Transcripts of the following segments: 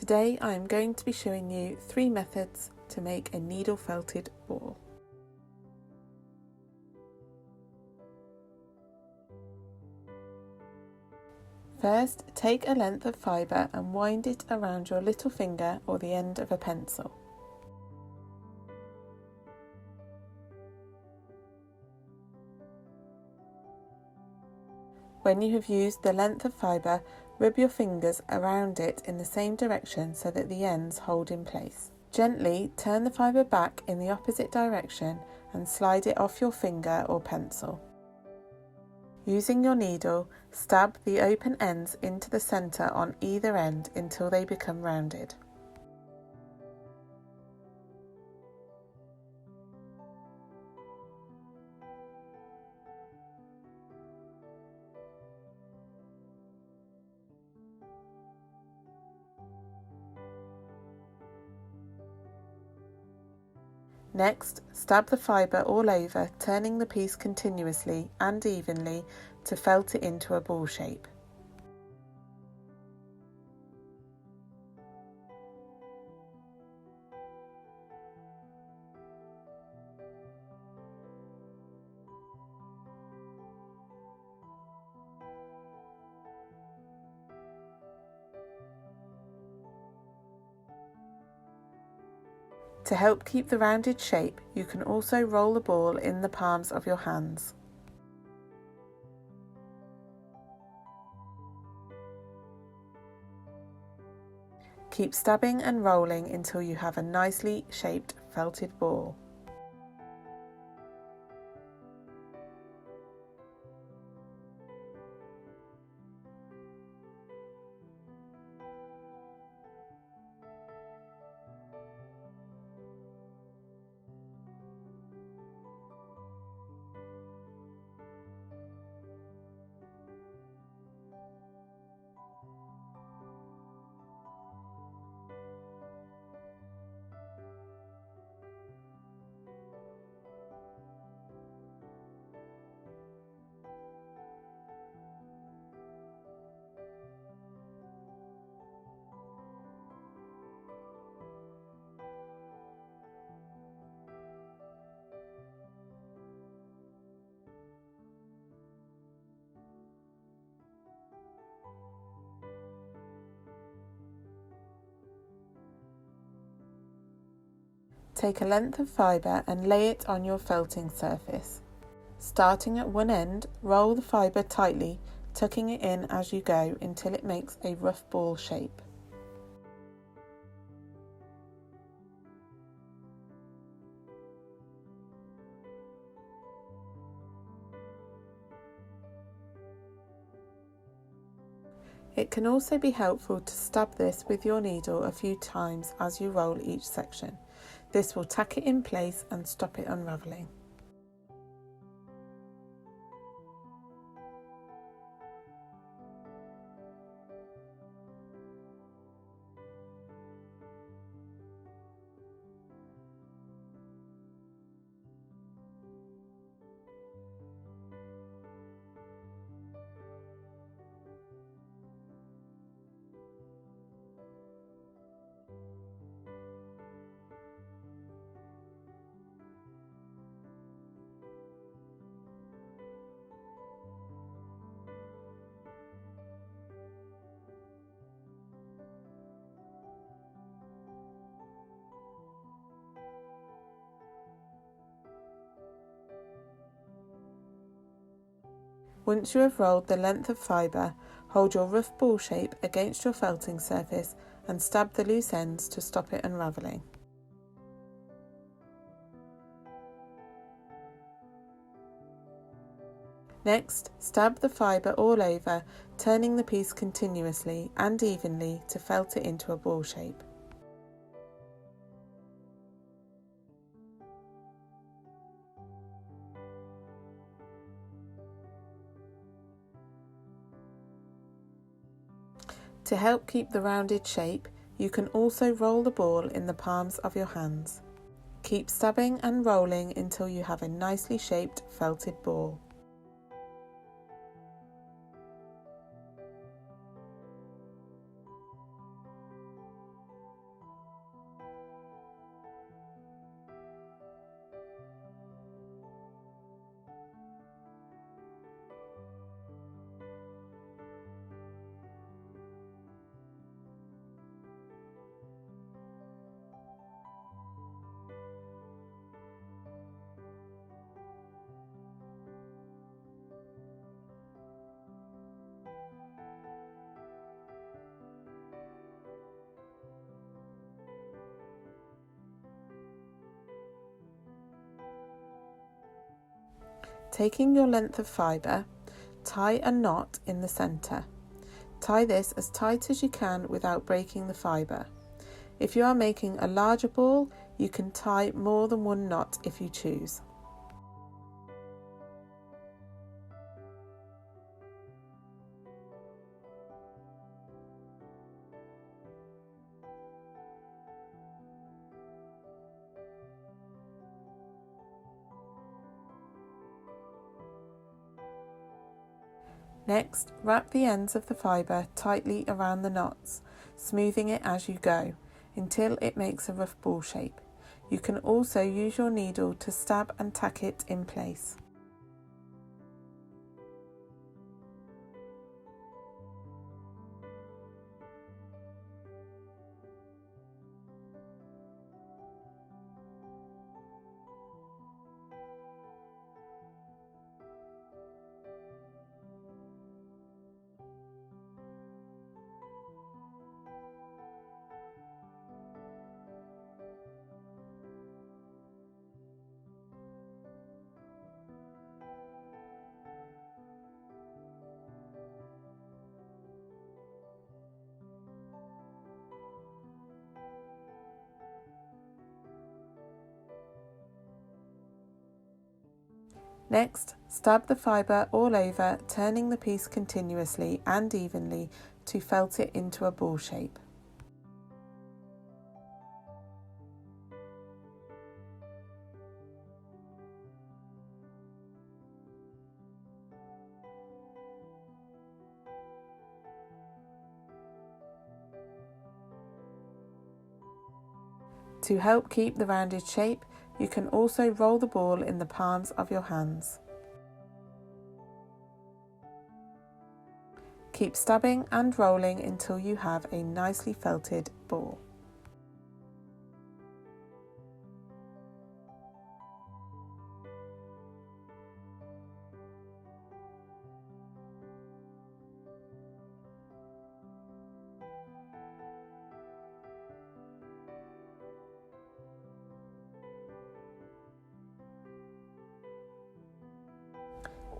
Today I am going to be showing you 3 methods to make a needle felted ball. First, take a length of fibre and wind it around your little finger or the end of a pencil. When you have used the length of fibre, rub your fingers around it in the same direction so that the ends hold in place. Gently turn the fibre back in the opposite direction and slide it off your finger or pencil. Using your needle, stab the open ends into the centre on either end until they become rounded. Next, stab the fibre all over, turning the piece continuously and evenly to felt it into a ball shape. To help keep the rounded shape, you can also roll the ball in the palms of your hands. Keep stabbing and rolling until you have a nicely shaped felted ball. Take a length of fibre and lay it on your felting surface. Starting at one end, roll the fibre tightly, tucking it in as you go until it makes a rough ball shape. It can also be helpful to stab this with your needle a few times as you roll each section. This will tack it in place and stop it unravelling. Once you have rolled the length of fibre, hold your rough ball shape against your felting surface and stab the loose ends to stop it unravelling. Next, stab the fibre all over, turning the piece continuously and evenly to felt it into a ball shape. To help keep the rounded shape, you can also roll the ball in the palms of your hands. Keep stabbing and rolling until you have a nicely shaped felted ball. Taking your length of fibre, tie a knot in the centre. Tie this as tight as you can without breaking the fibre. If you are making a larger ball, you can tie more than one knot if you choose. Next, wrap the ends of the fibre tightly around the knots, smoothing it as you go, until it makes a rough ball shape. You can also use your needle to stab and tack it in place. Next, stab the fibre all over, turning the piece continuously and evenly to felt it into a ball shape. To help keep the rounded shape, you can also roll the ball in the palms of your hands. Keep stabbing and rolling until you have a nicely felted ball.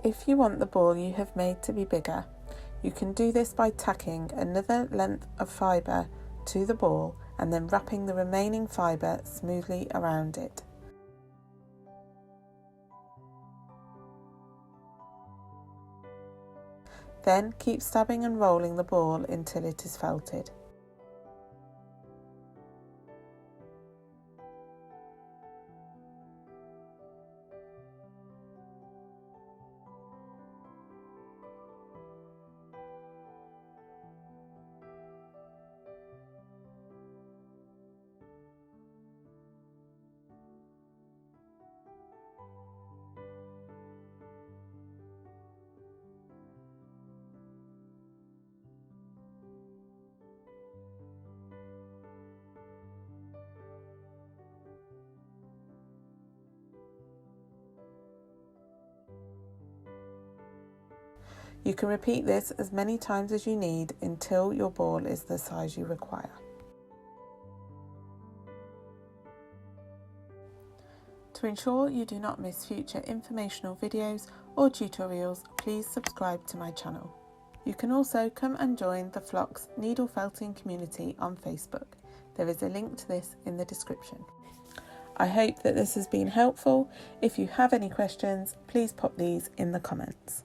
If you want the ball you have made to be bigger, you can do this by tacking another length of fibre to the ball and then wrapping the remaining fibre smoothly around it. Then keep stabbing and rolling the ball until it is felted. You can repeat this as many times as you need until your ball is the size you require. To ensure you do not miss future informational videos or tutorials, please subscribe to my channel. You can also come and join the Flock's needle felting community on Facebook. There is a link to this in the description. I hope that this has been helpful. If you have any questions, please pop these in the comments.